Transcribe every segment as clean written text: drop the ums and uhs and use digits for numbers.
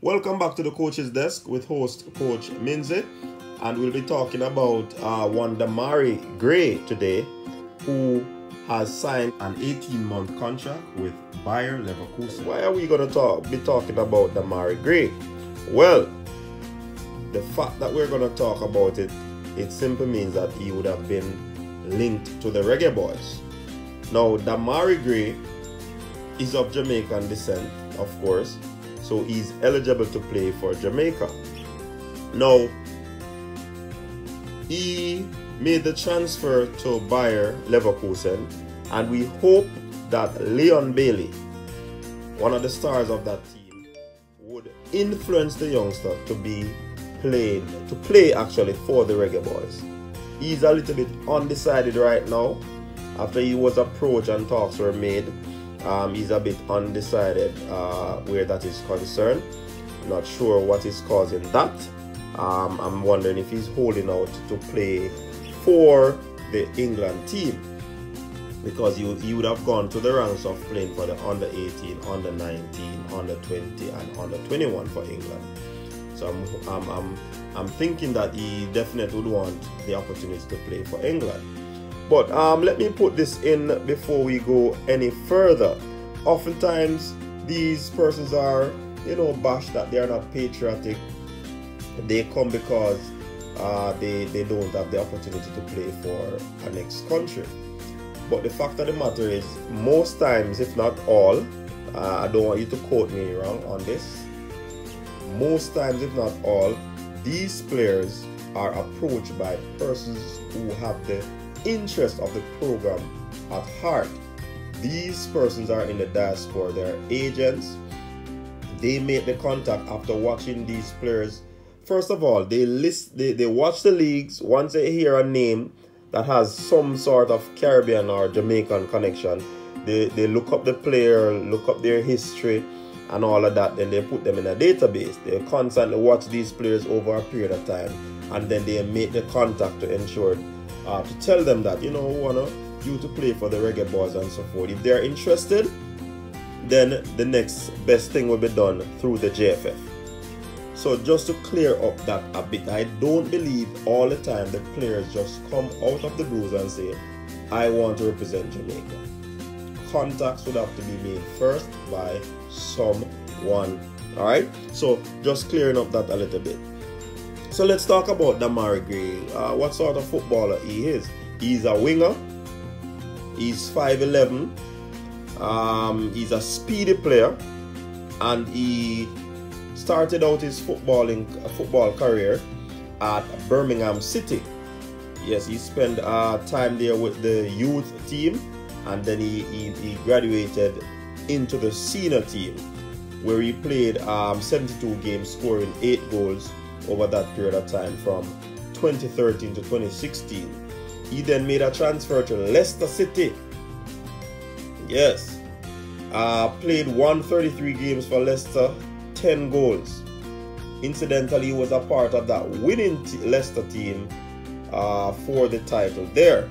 Welcome back to the Coach's Desk with host Coach Minze, and we'll be talking about one Demarai Gray today, who has signed an 18-month contract with Bayer Leverkusen. Why are we going to be talking about Demarai Gray? Well, the fact that we're going to talk about it simply means that he would have been linked to the Reggae Boyz. Now, Demarai Gray is of Jamaican descent, of course, so he's eligible to play for Jamaica. Now, he made the transfer to Bayer Leverkusen, and we hope that Leon Bailey, one of the stars of that team, would influence the youngster to play actually for the Reggae Boyz. He's a little bit undecided right now. After he was approached and talks were made, he's a bit undecided where that is concerned. Not sure what is causing that. I'm wondering if he's holding out to play for the England team, because he would have gone to the ranks of playing for the under 18, under 19, under 20 and under 21 for England. So I'm thinking that he definitely would want the opportunity to play for England. But let me put this in before we go any further. Oftentimes these persons are, bashed that they are not patriotic. They come because they don't have the opportunity to play for a next country. But the fact of the matter is, most times, if not all, I don't want you to quote me wrong on this, most times, if not all, these players are approached by persons who have the interest of the program at heart. These persons are in the diaspora, they're agents. They make the contact after watching these players. First of all, they watch the leagues. Once they hear a name that has some sort of Caribbean or Jamaican connection, they look up the player, look up their history and all of that, then they put them in a database. They constantly watch these players over a period of time, and then they make the contact to ensure to tell them that, we want you to play for the Reggae Boyz and so forth. If they're interested, then the next best thing will be done through the JFF. So just to clear up that a bit, I don't believe all the time the players just come out of the blues and say, I want to represent Jamaica. Contacts would have to be made first by someone. Alright, so just clearing up that a little bit. So let's talk about Demarai Gray. What sort of footballer he is. He's a winger. He's 5'11". He's a speedy player, and he started out his football career at Birmingham City. Yes, he spent time there with the youth team, and then he graduated into the senior team, where he played 72 games, scoring 8 goals over that period of time from 2013 to 2016. He then made a transfer to Leicester City. Yes. Played 133 games for Leicester, 10 goals. Incidentally, he was a part of that winning Leicester team for the title there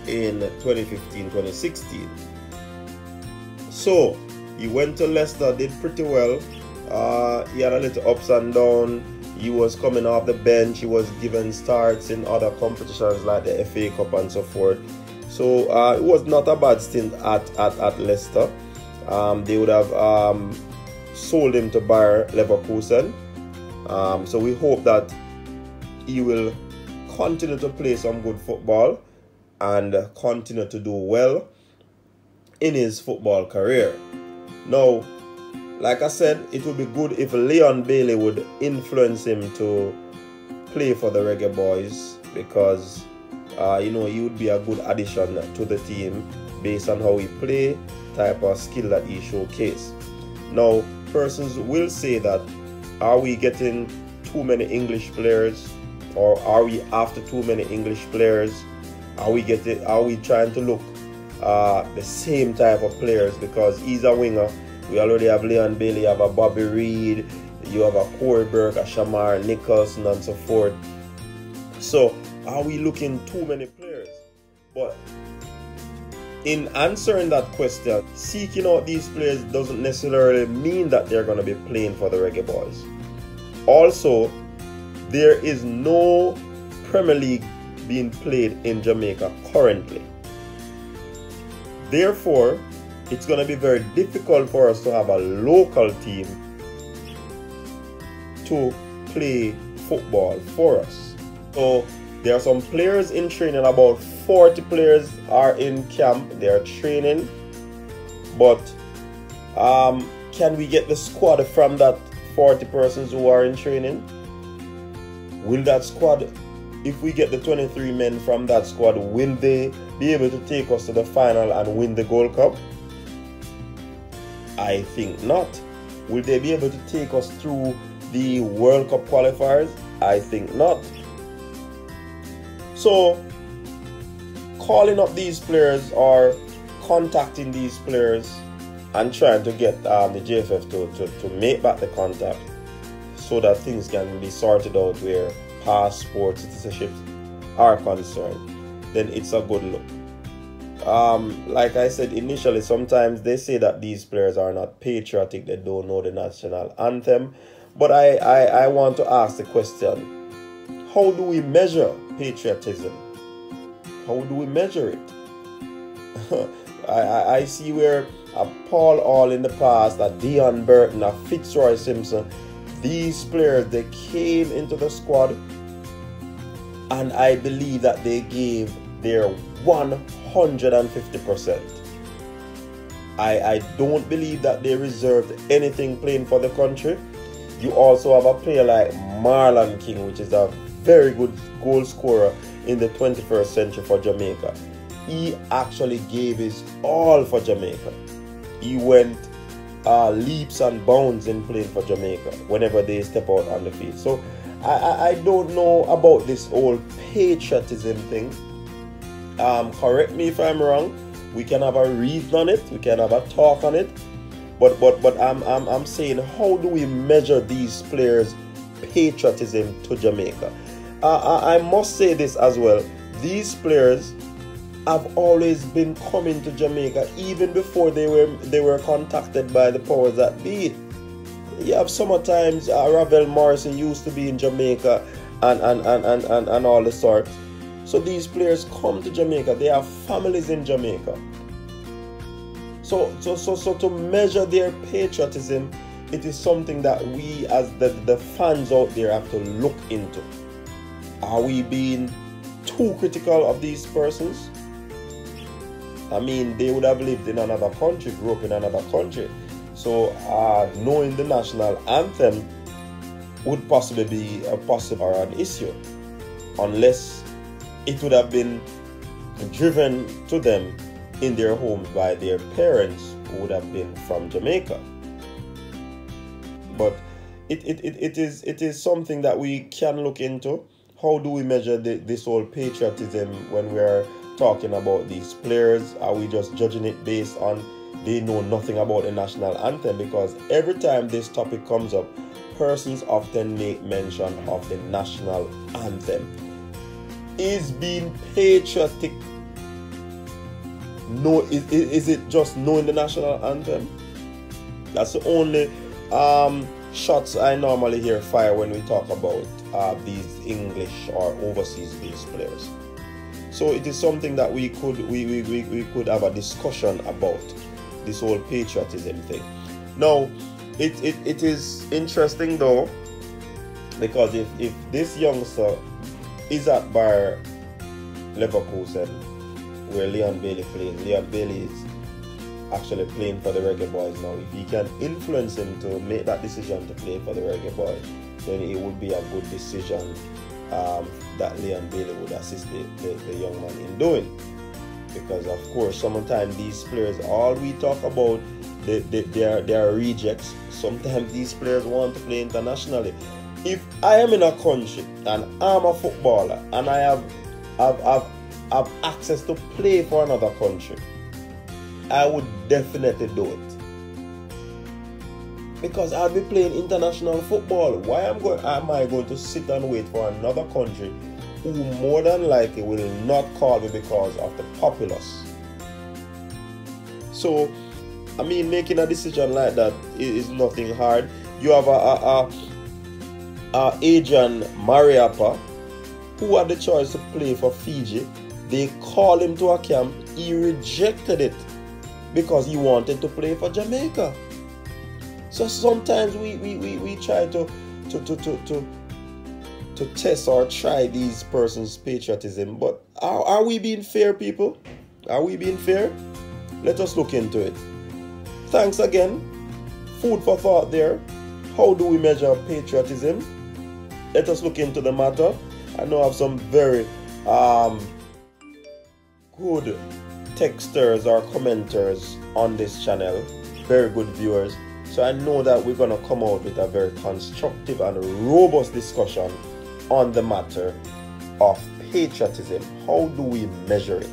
in 2015-2016. So he went to Leicester, did pretty well. He had a little ups and downs. He was coming off the bench. He was given starts in other competitions like the FA Cup and so forth. So it was not a bad stint at Leicester. They would have sold him to Bayer Leverkusen. So we hope that he will continue to play some good football and continue to do well in his football career. Now, like I said, it would be good if Leon Bailey would influence him to play for the Reggae Boyz, because he would be a good addition to the team based on how he play, type of skill that he showcase. Now, persons will say that, are we getting too many English players, or are we after too many English players? Are we trying to look the same type of players? Because he's a winger. We already have Leon Bailey, you have a Bobby Reid, you have a Corey Burke, a Shamar Nicholson and so forth. So are we looking too many players? But in answering that question, seeking out these players doesn't necessarily mean that they're going to be playing for the Reggae Boyz. Also, there is no Premier League being played in Jamaica currently. Therefore, it's going to be very difficult for us to have a local team to play football for us. So there are some players in training. About 40 players are in camp. They are training. But can we get the squad from that 40 persons who are in training? Will that squad, if we get the 23 men from that squad, will they be able to take us to the final and win the Gold Cup? I think not. Will they be able to take us through the World Cup qualifiers? I think not. So, calling up these players or contacting these players and trying to get the JFF to make back the contact so that things can be sorted out where passport, citizenships are concerned, then it's a good look. Like I said initially, sometimes they say that these players are not patriotic, they don't know the national anthem. But I want to ask the question, how do we measure patriotism? How do we measure it? I see where a Paul Hall in the past, a Dion Burton, a Fitzroy Simpson, these players, they came into the squad and I believe that they gave their 150%. I don't believe that they reserved anything playing for the country. You also have a player like Marlon King, which is a very good goal scorer in the 21st century for Jamaica. He actually gave his all for Jamaica. He went leaps and bounds in playing for Jamaica whenever they step out on the field. So I don't know about this whole patriotism thing. Correct me if I'm wrong. We can have a reason on it. We can have a talk on it. But I'm saying, how do we measure these players' patriotism to Jamaica? I must say this as well. These players have always been coming to Jamaica even before they were contacted by the powers that be. You have summertimes Ravel Morrison used to be in Jamaica and all the sorts. So these players come to Jamaica. They have families in Jamaica. So to measure their patriotism, it is something that we as the fans out there have to look into. Are we being too critical of these persons? I mean, they would have lived in another country, grew up in another country. So knowing the national anthem would possibly be an issue, unless it would have been driven to them in their homes by their parents who would have been from Jamaica. But it is something that we can look into. How do we measure this whole patriotism when we are talking about these players? Are we just judging it based on they know nothing about the national anthem? Because every time this topic comes up, persons often make mention of the national anthem. Is being patriotic, is it just knowing the national anthem? That's the only shots I normally hear fire when we talk about these English or overseas based players. So it is something that we could have a discussion about, this whole patriotism thing. Now, it is interesting though, because if this youngster is at Bayer Leverkusen, where Leon Bailey plays, Leon Bailey is actually playing for the Reggae Boyz now. If he can influence him to make that decision to play for the Reggae Boyz, then it would be a good decision that Leon Bailey would assist the young man in doing. Because of course, sometimes these players, all we talk about, they are rejects. Sometimes these players want to play internationally. If I am in a country and I'm a footballer and I have access to play for another country, I would definitely do it. Because I'll be playing international football. Why am I going to sit and wait for another country who more than likely will not call me because of the populace? So, I mean, making a decision like that is nothing hard. You have Adrian Mariappa, who had the choice to play for Fiji. They called him to a camp. He rejected it because he wanted to play for Jamaica. So sometimes we try to test or try these persons' patriotism. But are we being fair, people? Are we being fair? Let us look into it. Thanks again. Food for thought there. How do we measure patriotism? Let us look into the matter. I know I have some very good texters or commenters on this channel. Very good viewers. So I know that we're going to come out with a very constructive and robust discussion on the matter of patriotism. How do we measure it?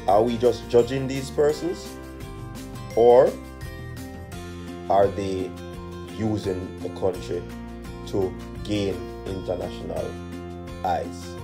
Are we just judging these persons? Or are they using the country to gain international eyes?